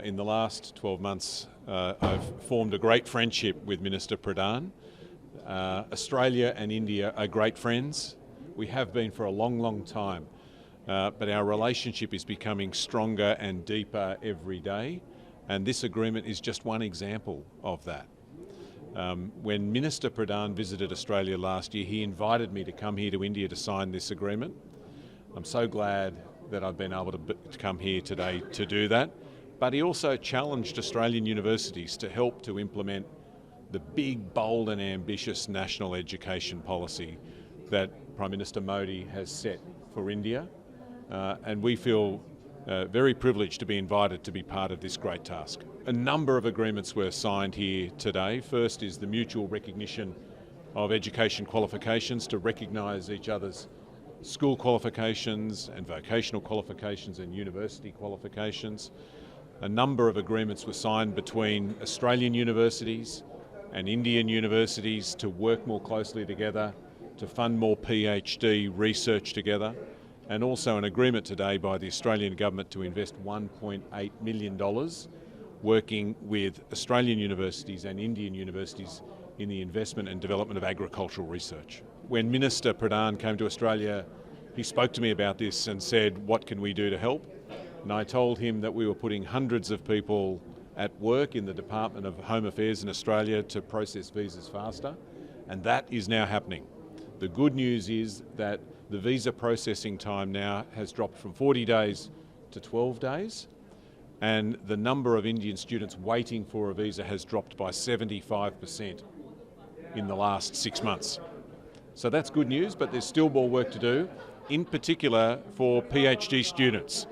In the last 12 months, I've formed a great friendship with Minister Pradhan. Australia and India are great friends. We have been for a long, long time, but our relationship is becoming stronger and deeper every day, and this agreement is just one example of that. When Minister Pradhan visited Australia last year, he invited me to come here to India to sign this agreement. I'm so glad that I've been able to come here today to do that. But he also challenged Australian universities to help to implement the big, bold and ambitious national education policy that Prime Minister Modi has set for India. And we feel very privileged to be invited to be part of this great task. A number of agreements were signed here today. First is the mutual recognition of education qualifications to recognise each other's school qualifications and vocational qualifications and university qualifications. A number of agreements were signed between Australian universities and Indian universities to work more closely together, to fund more PhD research together, and also an agreement today by the Australian government to invest $1.8 million working with Australian universities and Indian universities in the investment and development of agricultural research. When Minister Pradhan came to Australia, he spoke to me about this and said, what can we do to help? And I told him that we were putting hundreds of people at work in the Department of Home Affairs in Australia to process visas faster, and that is now happening. The good news is that the visa processing time now has dropped from 40 days to 12 days, and the number of Indian students waiting for a visa has dropped by 75% in the last 6 months. So that's good news, but there's still more work to do, in particular for PhD students.